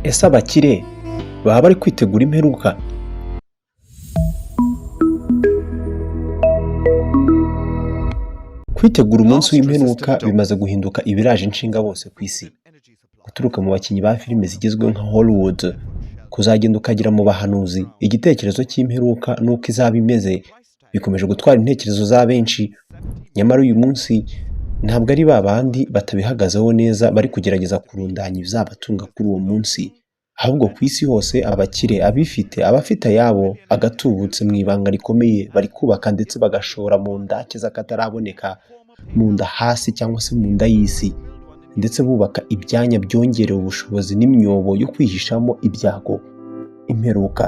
Ese abakire baba bari kwitegura imperuka? Kwitegura umunsi w'imperuka bimaze guhinduka ibiraje inshinga bose ku isi. Guturuka mu bakinnyi ba filime zigezweho nka Hollywood, kuzagenda ukagera mu bahanuzi, igitekerezo cy'imperuka n'uko izaba imeze bikomeje gutwara intekerezo za benshi. Nyamara uyu munsi ntabwo ari ba bandi batabihagazeho neza bari kugerageza kurundanya ibizabatunga kuri uwo munsi. Ahubwo ku isi hose abakire, abifite, abafite ayabo agatubutse mu ibanga rikomeye bari kubaka ndetse bagashora mu ndake z'akataraboneka, mu nda hasi cyangwa se mu nda y'isi, ndetse bubaka ibyanya byongerewe ubushobozi n'imyobo yo kwihishamo ibyago, imperuka.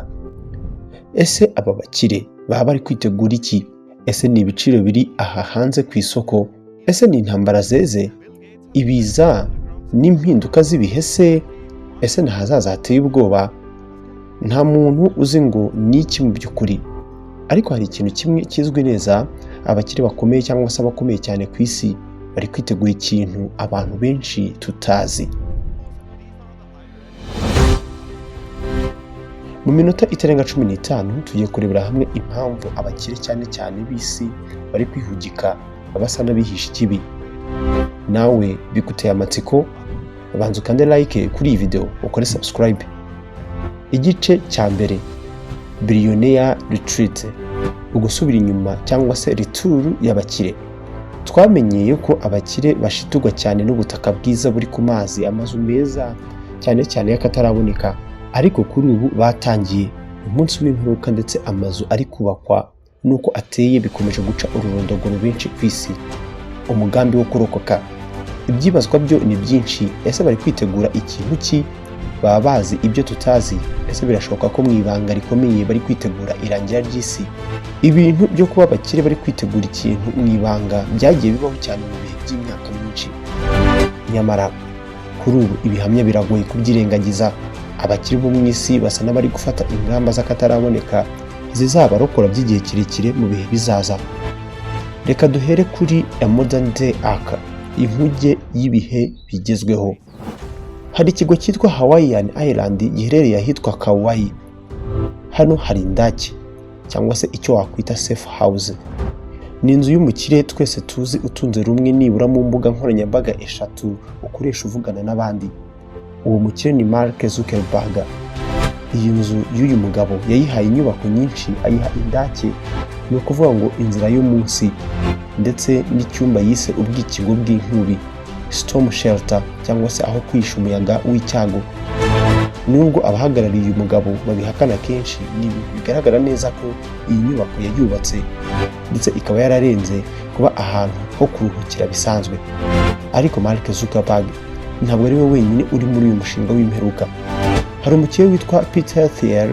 Ese aba bakire baba bari kwitegura iki? Ese ni ibiciro biri aha hanze ku isoko? Ese ni intambara zeze, ibiza n'impinduka z'ibihe se? Ese ntahazaza hateye ubwoba? Nta muntu uzi ngo ni iki mu by'ukuri, ariko hari ikintu kimwe kizwi neza: abakire bakomeye cyangwa se abakomeye cyane ku isi bari kwitegura ikintu abantu benshi tutazi. Mu minota itarenga 15 tugiye kurebera hamwe impamvu abakire cyane cyane b'isi bari kwihugika basa n'abihisha ikibi. Nawe biguteye amatsiko? Banza ukande like kuri iyi video, ukore subscribe. Igice cya mbere: Billionaire Retreat, ugusubira inyuma cyangwa se retour y'abakire. Twamenyeye ko abakire bashitugwa cyane n'ubutaka bwiza buri ku mazi, amazu meza cyane cyane y'akataraboneka, ariko kuri ubu batangiye umunsi w'imperuka ndetse amazu ari kubakwa nuko ateye bikomeje guca ururondogoro benshi ku isi. Umugambi wo kurokoka. Ibyibazwa byo ni byinshi. Ese bari kwitegura ikintu ki? Baba bazi ibyo tutazi? Ese birashoboka ko mu ibanga rikomeye bari kwitegura irangira ry'isi? Ibintu byo kuba abakire bari kwitegura ikintu mu ibanga byagiye bibaho cyane mu bihe by'imyaka myinshi. Nyamara kuri ubu ibihamya biragoye kubyirengagiza. Abakire bo mu isi basa n'abari gufata ingamba z'akataraboneka zizabarokora by'igihe kirekire mu bihe bizaza. Reka duhere kuri a modern day arc, inkuge y'ibihe bigezweho. Hari ikigo cyitwa Hawaiian Island giherereye ahitwa Kauai. Hano hari indake cyangwa se icyo wakwita safe house. Ni inzu y'umukire twese tuzi utunze rumwe nibura mu mbuga nkoranyambaga 3 ukoresha uvugana n'abandi. Uwo mukire ni Mark Zuckerberg. Iyi nzu y'uyu mugabo yayihaye inyubako nyinshi, ayiha indake, ni ukuvuga ngo inzira y'umunsi, ndetse n'icyumba yise ubwikingo bw'inkubi, storm shelter, cyangwa se aho kwisha umuyaga w'icyago. Nubwo abahagarariye uyu mugabo babihakana kenshi, bigaragara neza ko iyi nyubako yayubatse ndetse ikaba yararenze kuba ahantu ho kuruhukira bisanzwe. Ariko Mark Zuckerberg ntabwo ari we wenyine uri muri uyu mushinga w'imperuka. Hari umukire witwa Peter Thiel,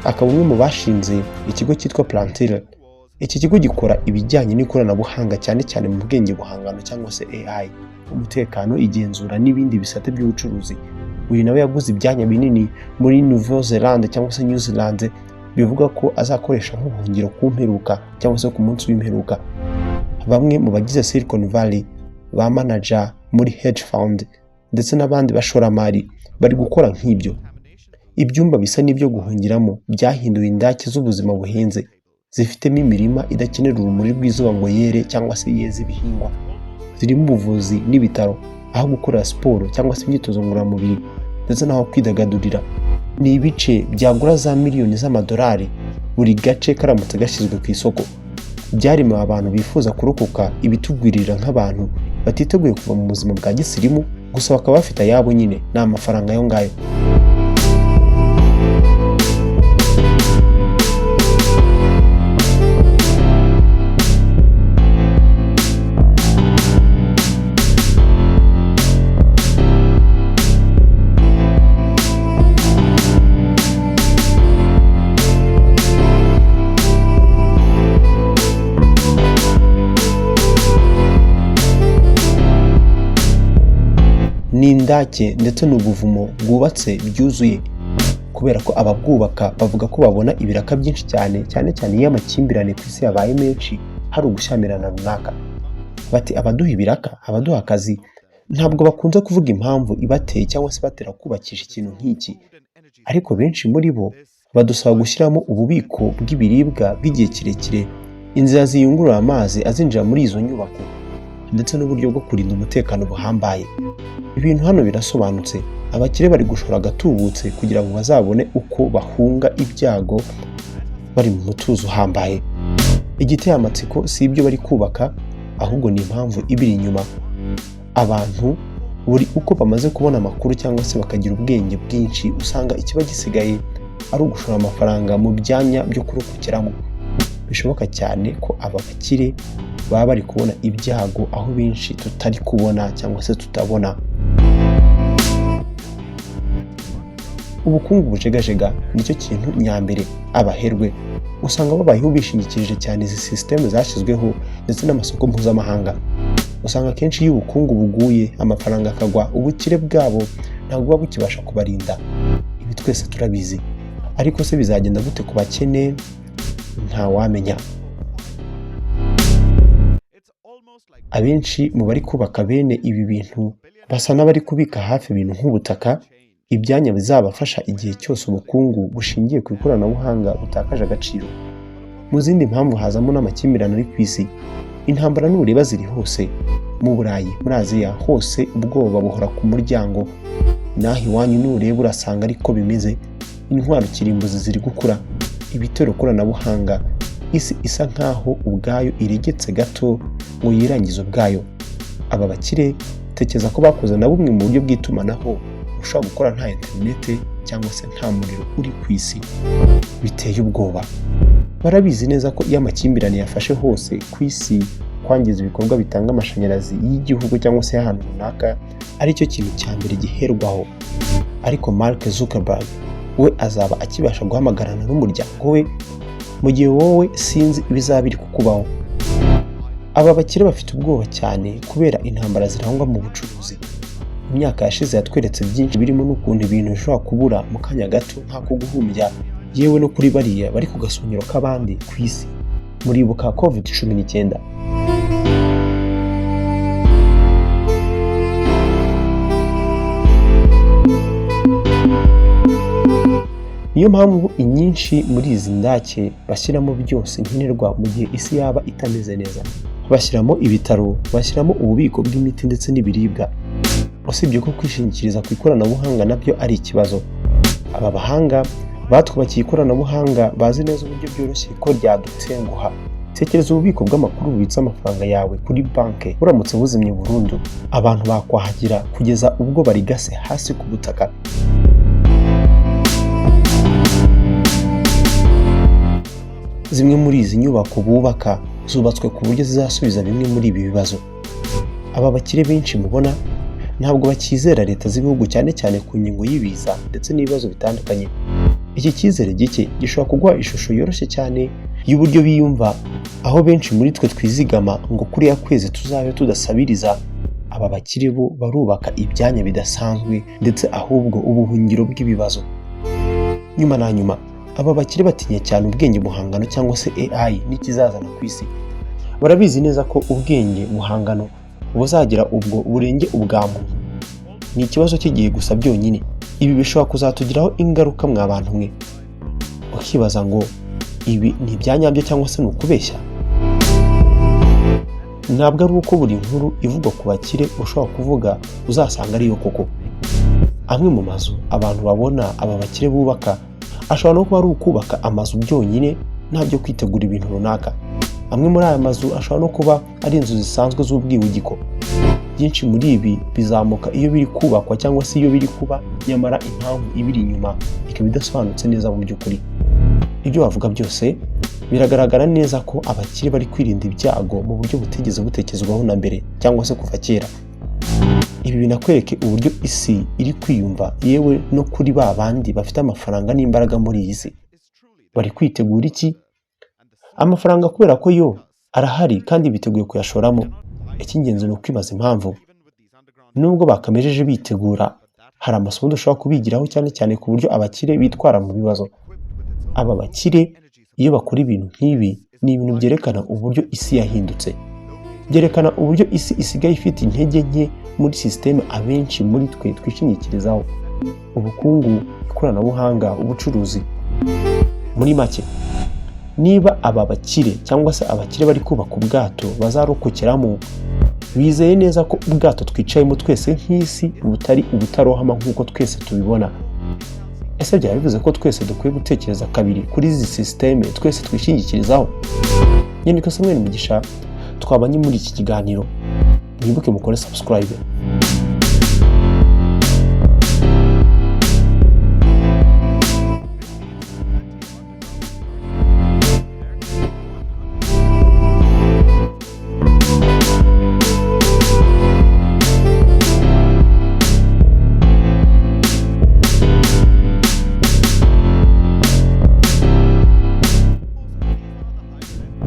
akaba umwe mu bashinze ikigo cyitwa Palantir. Iki kigo gikora ibijyanye n'ikoranabuhanga cyane cyane mu bwenge buhangano cyangwa se AI, umutekano, igenzura n'ibindi bisate by'ubucuruzi. Uyu nawe yaguze ibyanya binini muri Nouvelle-Zélande cyangwa se New Zealand, bivuga ko azakoresha nk'ubuhungiro ku mperuka cyangwa se ku munsi w'imperuka. Bamwe mu bagize Silicon Valley, ba manager muri hedge fund ndetse n'abandi bashoramari bari gukora nk'ibyo. Ibyumba bisa n'ibyo guhungiramo byahinduye indake z'ubuzima buhenze, zifitemo imirima idakenera urumuri rw'izuba ngo yere cyangwa se yeze ibihingwa. Zirimo ubuvuzi n'ibitaro, aho gukora siporo cyangwa se imyitozo ngororamubiri, ndetse n'aho kwidagadurira. Ni ibice byagura za miliyoni z'amadolari buri gace karamutse gashyizwe ku isoko. Byaremewe abantu bifuza kurokoka ibitugwirira nk'abantu batiteguye kuva mu buzima bwa gisirimu, gusa bakaba bafite ayabo nyine, ni amafaranga yo ngayo. Ni indake ndetse n'ubuvumo bwubatse byuzuye, kubera ko ababwubaka bavuga ko babona ibiraka byinshi cyane cyane iyo amakimbirane ku isi yabaye menshi, hari ugushyamirana runaka. Bati abaduha ibiraka, abaduha akazi, Ntabwo bakunze kuvuga impamvu ibateye cyangwa se ibatera kubakisha ikintu nk'iki, ariko benshi muri bo badusaba gushyiramo ububiko bw'ibiribwa bw'igihe kirekire, inzira ziyungurura amazi azinjira muri izo nyubako, ndetse n'uburyo bwo kurinda umutekano buhambaye. Ibintu hano birasobanutse. Abakire bari gushora agatubutse kugira ngo bazabone uko bahunga ibyago bari mu mutuzo uhambaye. Igiteye amatsiko si ibyo bari kubaka, ahubwo ni impamvu ibiri inyuma. Abantu buri uko bamaze kubona amakuru cyangwa se bakagira ubwenge bwinshi, usanga ikiba gisigaye ari ugushora amafaranga mu byanya byo kurokokiramo. Bishoboka cyane ko aba bakire baba bari kubona ibyago aho benshi tutari kubona cyangwa se tutabona. Ubukungu bujegajega nicyo kintu nyambere. Abaherwe usanga babayeho bishingikirije cyane izi systeme zashyizweho ndetse n'amasoko mpuzamahanga. Usanga kenshi iyo ubukungu buguye, amafaranga akagwa, ubukire bwabo ntabwo buba bukibasha kubarinda. Ibi twese turabizi. Ariko se bizagenda gute ku bakene? Nta wamenya. Abenshi mu bari kubaka bene ibi bintu basa n'abari kubika hafi ibintu nk'ubutaka, ibyanya bizabafasha igihe cyose ubukungu bushingiye ku ikoranabuhanga butakaje agaciro. Mu zindi mpamvu hazamo n'amakimbirane ari ku isi. Intambara n'ubureba ziri hose. Mu Burayi, muri Aziya, hose ubwoba buhora ku muryango. Naho iwanyu n'ureba urasanga ariko bimeze. Intwaro kirimbuzi ziri gukura. Ibitero koranabuhanga. Isi isa nkaho ubwayo iregetse gato ngo yirangize ubwayo. Aba bakire tekereza ko bakoze na bumwe mu buryo bw'itumanaho ushobora gukora nta interinete cyangwa se nta muriro uri ku isi. Biteye ubwoba. Barabizi neza ko iyo amakimbirane yafashe hose ku isi, kwangiza ibikorwa bitanga amashanyarazi y'igihugu cyangwa se y'ahantu runaka ari cyo kintu cya mbere giherwaho. Ariko Mark Zuckerberg we azaba akibasha guhamagarana n'umuryango we, mu gihe wowe sinzi ibizaba biri kukubaho. Aba bakire bafite ubwoba cyane kubera intambara zirangwa mu bucuruzi. Imyaka yashize yatweretse byinshi birimo n'ukuntu ibintu bishobora kubura mu kanya gato nk'ako guhumbya, yewe no kuri bariya bari ku gasongero k'abandi ku isi. Muribuka COVID-19. Niyo mpamvu inyinshi muri izi ndake bashyiramo byose nkenerwa mu gihe isi yaba itameze neza. Bashyiramo ibitaro, bashyiramo ububiko bw'imiti ndetse n'ibiribwa. Usibye ko kwishingikiriza ku ikoranabuhanga nabyo ari ikibazo. Aba bahanga batwubakiye ikoranabuhanga bazi neza uburyo byoroshye ko ryadutenguha. Tekereza ububiko bw'amakuru bubitse amafaranga yawe kuri banki buramutse buzimye burundu. Abantu bakwahagira kugeza ubwo barigase hasi ku butaka. Zimwe muri izi nyubako bubaka zubatswe ku buryo zizasubiza bimwe muri ibi bibazo. Aba bakire benshi mubona ntabwo bakizera leta z'ibihugu cyane cyane ku ngingo y'ibiza ndetse n'ibibazo bitandukanye. Iki cyizere gike gishobora kuguha ishusho yoroshye cyane y'uburyo biyumva, aho benshi muri twe twizigama ngo kuriya kwezi tuzabe tudasabiriza. Aba bakire bo barubaka ibyanya bidasanzwe ndetse ahubwo ubuhungiro bw'ibibazo. Nyuma na nyuma aba bakire batinya cyane ubwenge buhangano cyangwa se AI n'ikizazana ku isi. Barabizi neza ko ubwenge buhangano buzagira ubwo burenge ubwa muntu. Ni ikibazo cy'igihe gusa byonyine. Ibi bishobora kuzatugiraho ingaruka mw'abantu mwe. Ukibaza ngo ibi ni ibyanyabyo cyangwa se ni ukubeshya? Ntabwo ari uko buri nkuru ivugwa ku bakire ushobora kuvuga uzasanga ariyo koko. Amwe mu mazu abantu babona aba bakire bubaka ashobora no kuba ari ukubaka amazu byonyine nta byo kwitegura ibintu runaka. Amwe muri aya mazu ashobora no kuba ari inzu zisanzwe z'ubwihugiko. Byinshi muri ibi bizamuka iyo biri kubakwa cyangwa se iyo biri kuba, nyamara impamvu ibiri inyuma ikaba idasobanutse neza mu by'ukuri. Ibyo bavuga byose biragaragara neza ko abakire bari kwirinda ibyago mu buryo butigeze butekerezwaho na mbere cyangwa se kuva kera. Ibi binakwereke uburyo isi iri kwiyumva, yewe no kuri ba bandi bafite amafaranga n'imbaraga muri iyi si. Bari kwitegura iki? Amafaranga kubera ko yo arahari kandi biteguye kuyashoramo. Icy'ingenzi ni ukwibaza impamvu. Nubwo bakamejeje bitegura, hari amasomo dushobora kubigiraho cyane cyane ku buryo abakire bitwara mu bibazo. Aba bakire iyo bakora ibintu nk'ibi ni ibintu byerekana uburyo isi yahindutse. byerekana uburyo isi isigaye ifite intege nke muri sisiteme abenshi muri twe twishingikirizaho: ubukungu, ikoranabuhanga, ubucuruzi. Muri make, niba aba bakire cyangwa se abakire bari kubaka ubwato bazarokokeramo, bizeye neza ko ubwato twicayemo twese nk'isi butari ubutarohama nk'uko twese tubibona. Ese byaba bivuze ko twese dukwiye gutekereza kabiri kuri izi sisiteme twese twishingikirizaho? Nyandiko Samuel Mugisha, twabanye muri iki kiganiro. Mwibuke mukore subscribe.